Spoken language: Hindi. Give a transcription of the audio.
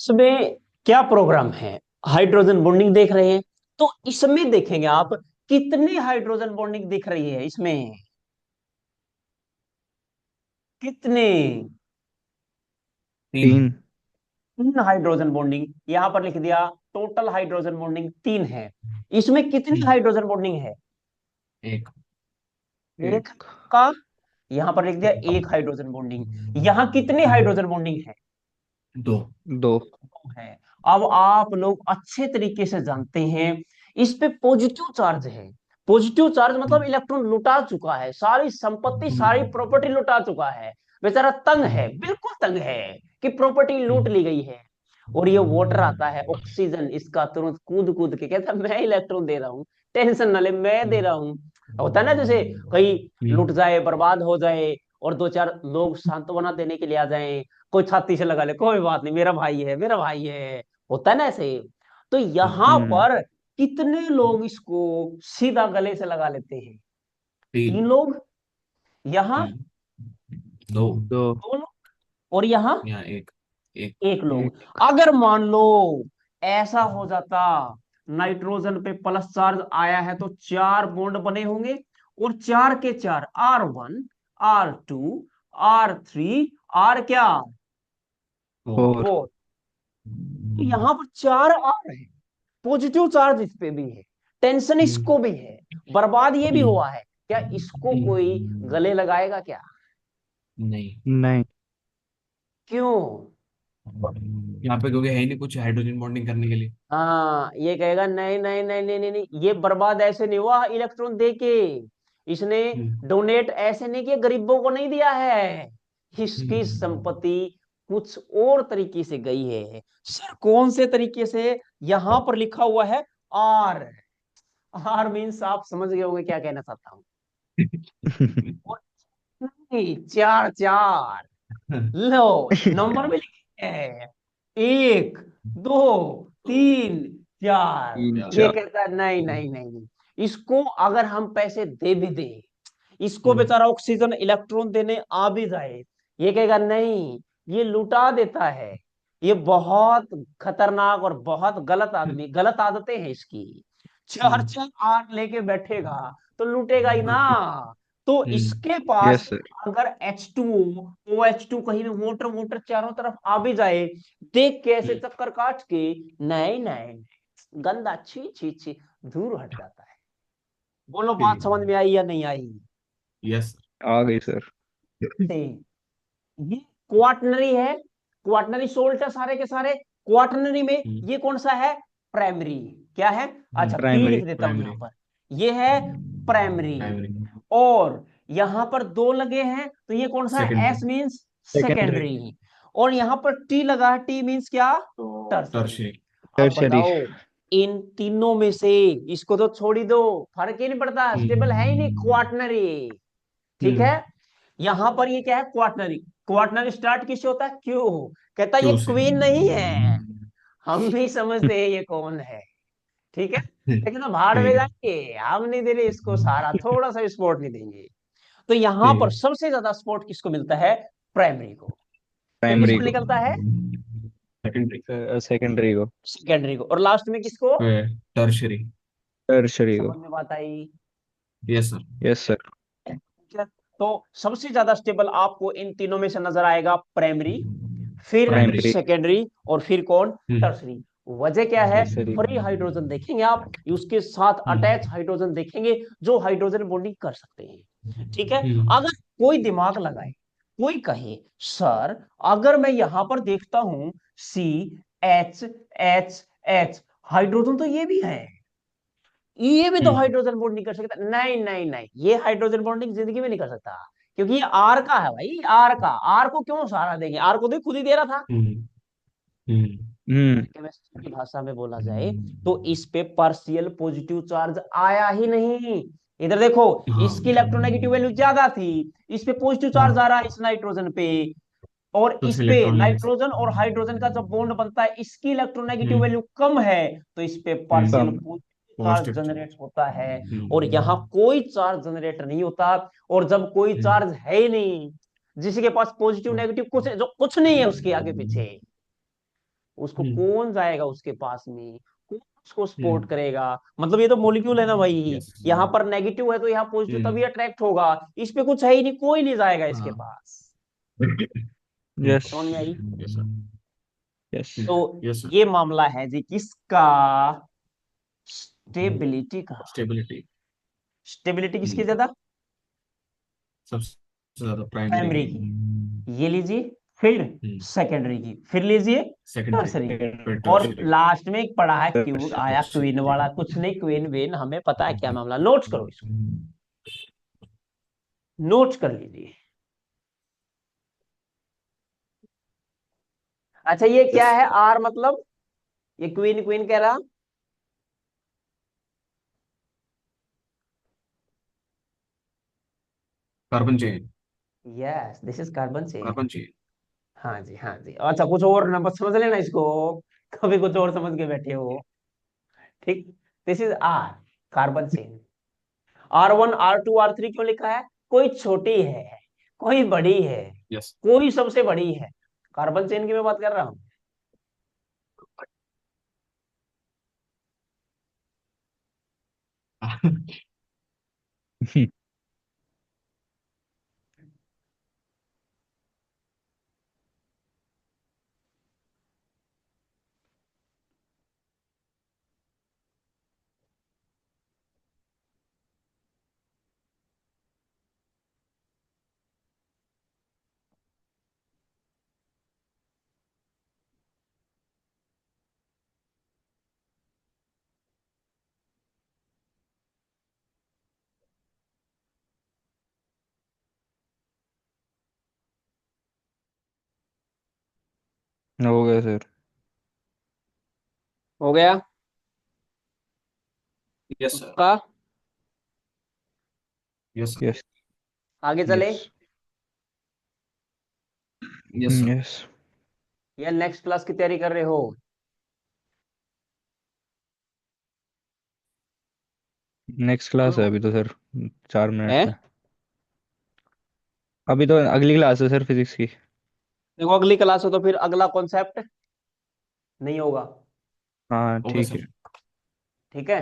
इसमें क्या प्रोग्राम है? हाइड्रोजन बॉन्डिंग देख रहे हैं। तो इसमें देखेंगे आप कितनी हाइड्रोजन बॉन्डिंग दिख रही है इसमें। कितने? तीन। तीन। तीन हाइड्रोजन बॉन्डिंग यहां पर लिख दिया। टोटल हाइड्रोजन बॉन्डिंग तीन है। इसमें कितनी हम्म, हाइड्रोजन बॉन्डिंग है? एक। एक एक। का। यहां पर लिख दिया एक हाइड्रोजन बॉन्डिंग। यहां कितनी हाइड्रोजन बॉन्डिंग है? दो। दो। है। अब आप लोग अच्छे तरीके से जानते हैं, इस पे पॉजिटिव चार्ज है। पॉजिटिव चार्ज मतलब हम्म, इलेक्ट्रॉन लुटा चुका है, सारी संपत्ति सारी हम्म, प्रॉपर्टी लुटा चुका है। बेचारा तंग है, हम्म, बिल्कुल तंग है कि प्रॉपर्टी लूट हम्म, ली गई है। और ये वाटर आता है ऑक्सीजन, इसका तुरंत कूद कूद के कहता है मैं इलेक्ट्रॉन दे रहा हूँ, टेंशन ना ले मैं दे रहा हूँ। होता है ना, जैसे कहीं लुट जाए बर्बाद हो जाए और दो चार लोग सांत्वना देने के लिए आ जाएं, कोई छाती से लगा ले कोई बात नहीं मेरा भाई है मेरा भाई है। होता है ना ऐसे। तो यहां हम्म। पर कितने लोग इसको सीधा गले से लगा लेते हैं? तीन तीन। लोग। यहां हम्म, दो। दो। दो लोग। और यहां यहाँ एक। एक। एक लोग। एक। अगर मान लो ऐसा हो जाता, नाइट्रोजन पे प्लस चार्ज आया है तो चार बॉन्ड बने होंगे, और चार के चार R1 R2 R3 R क्या? फोर। फोर। फोर। तो यहां पर चार R है, पॉजिटिव चार्ज इस पे भी है, टेंशन हम्म, इसको भी है, बर्बाद ये भी हम्म, हुआ है। क्या इसको कोई हम्म, गले लगाएगा क्या? नहीं। नहीं। क्यों? यहाँ पे क्योंकि है ही नहीं कुछ हाइड्रोजन बॉन्डिंग करने के लिए। हाँ, ये कहेगा नहीं नहीं नहीं नहीं नहीं नहीं, ये बर्बाद ऐसे नहीं हुआ इलेक्ट्रॉन दे के। इसने हम्म, डोनेट ऐसे नहीं किया, गरीबों को नहीं दिया है। इसकी हम्म, संपत्ति कुछ और तरीके से गई है। सर कौन से तरीके से? यहां पर लिखा हुआ है आर। आर मीन्स आप समझ गए होंगे क्या कहना चाहता हूं। और नहीं, चार चार। लो, नंबर में लिखे हैं, एक, दो, तीन, चार। तीन ये चार। कहता है नहीं नहीं नहीं नहीं, इसको अगर हम पैसे दे भी दे, इसको हम्म, बेचारा ऑक्सीजन इलेक्ट्रॉन देने आ भी जाए, ये कहेगा नहीं, ये लुटा देता है। ये बहुत खतरनाक और बहुत गलत आदमी, गलत आदतें हैं इसकी। चार हम्म, चार आठ लेके बैठेगा तो लूटेगा ही ना। तो हम्म, इसके पास यस सर। अगर H2O OH2 कहीं भी मोटर मोटर चारों तरफ आ भी जाए, देख के ऐसे हम्म, चक्कर काट के, नहीं नहीं नहीं, गंदा छी छी छी, दूर हट जाता है। बोलो बात समझ में आई या नहीं आई? यस। आ गई सर। से ये क्वाटनरी है, क्वाटनरी सोल्ट है सारे के सारे। क्वाटनरी में ये कौन सा है? प्राइमरी। क्या है? अच्छा, पी प्राइमरी। लिख देता हूं यहां प्राइमरी। पर। ये है प्राइमरी। प्राइमरी। और यहां पर दो लगे हैं तो ये कौन सा है? Secondary. S means secondary. Secondary. और यहां पर टी लगा है, टी मीन्स क्या? टर्सरी। टर्शियरी। अब टर्शरी। बताओ, इन तीनों में से इसको तो छोड़ ही दो, फर्क ही नहीं पड़ता, स्टेबल है ही नहीं, हम्म, क्वाटनरी। ठीक है। हम्म, यहां पर ये क्या है? क्वाटनरी। क्वाटनरी स्टार्ट किससे होता है? क्यों? कहता है ये क्यों से। क्वीन नहीं है, हम भी समझते हैं ये कौन है। ठीक है। लेकिन तो भाड़ में ठीक है। जाएंगे, हम नहीं दे रहे इसको सारा, थोड़ा सा सपोर्ट नहीं देंगे। तो यहां ठीक पर है। सबसे ज्यादा सपोर्ट किसको मिलता है? प्राइमरी को। फिर प्राइमरी किसको को। निकलता है? सेकेंडरी। सेकेंडरी को। सेकेंडरी को। और लास्ट में किसको? फिर टर्शियरी। टर्शरी को। समझ में बात आई? Yes sir. Yes sir. ठीक है। तो सबसे ज्यादा स्टेबल आपको इन तीनों में से नजर आएगा प्राइमरी, फिर प्राइमरी। प्राइमरी। सेकेंडरी, और फिर कौन? हम्म, टर्सरी। वजह क्या है? टर्शरी। फ्री हाइड्रोजन देखेंगे आप, उसके साथ अटैच हम्म, हाइड्रोजन देखेंगे जो हाइड्रोजन बॉन्डिंग कर सकते हैं। ठीक है। हम्म, अगर कोई दिमाग लगाए, कोई कहे सर अगर मैं यहां पर देखता हूं CH H, हाइड्रोजन तो ये भी है, ये भी तो हम्म, हाइड्रोजन बॉन्ड नहीं कर सकता। नहीं नहीं नहीं, ये हाइड्रोजन बॉन्डिंग जिंदगी में नहीं कर सकता, क्योंकि ये आर का है भाई, आर का। आर को क्यों सहारा देंगे? आर को तो खुद ही दे रहा था। हम्म, हम्म, अगर केमिस्ट्री की भाषा में बोला जाए तो इस पे पार्शियल पॉजिटिव चार्ज आया ही नहीं। इधर देखो, हाँ, इसकी इलेक्ट्रोनेगेटिव वैल्यू ज्यादा थी, इस पे पॉजिटिव चार्ज आ हाँ, रहा है इस नाइट्रोजन पे। और तो इस उसके पे इलेक्ट्रॉन लेने से। नाइट्रोजन और हाइड्रोजन का जब बॉन्ड बनता है, इसकी इलेक्ट्रोनेगेटिव हम्म, वैल्यू कम है, तो इस पे पार्शियल कम। Charge positive generate charge. होता है। और यहाँ हम्म, कोई चार्ज जनरेट नहीं होता। और जब कोई हम्म, चार्ज है ही नहीं, जिसके पास पॉजिटिव हाँ, नेगेटिव कुछ जो कुछ नहीं है उसके आगे पीछे, उसको हम्म कौन जाएगा उसके पास में, कौन उसको सपोर्ट हम्म करेगा। मतलब ये तो मॉलिक्यूल है ना भाई, यस यहाँ पर नेगेटिव है तो यहाँ पॉजिटिव तभी हम्म अट्रैक्ट होगा। इस पे कुछ है ही नहीं, कोई नहीं जाएगा इसके हाँ पास। यस समझ में आई। यस सर यस तो यस सर ये मामला है जी किसका, स्टेबिलिटी का। स्टेबिलिटी स्टेबिलिटी किसकी ज्यादा, सबसे ज्यादा प्राइमरी प्राइमरी की की, ये लीजिए। फिर हम्म सेकेंडरी की, फिर लीजिए सेकेंडरी टर्सरी की। फिर और टर्शियरी लास्ट में एक पढ़ा है क्यों आया क्वीन टर्शियरी वाला, कुछ नहीं क्वीन वेन, हमें पता है क्या मामला, नोट्स करो इसको, नोट्स कर लीजिए। अच्छा ये क्या यस है आर मतलब, ये क्वीन क्वीन कह रहा, carbon chain yes this is carbon chain. Carbon chain हाँ जी हाँ जी, अच्छा कुछ और ना बस समझ लेना इसको, कभी कुछ और समझ के बैठे हो। ठीक, this is R, carbon chain. R1 R2 R3 क्यों लिखा है, कोई छोटी है, कोई बड़ी है, यस कोई सबसे बड़ी है, कार्बन चेन की मैं बात कर रहा हूं। हो गया सर। हो गया, यस सर पक्का, यस सर यस आगे चले यस यस सर यस या नेक्स्ट क्लास की तैयारी कर रहे हो। नेक्स्ट क्लास है अभी तो सर, 4 मिनट है में। अभी तो अगली क्लास है सर फिजिक्स की। देखो अगली क्लास हो तो फिर अगला कॉन्सेप्ट नहीं होगा। हाँ ओके ठीक सर है। ठीक है,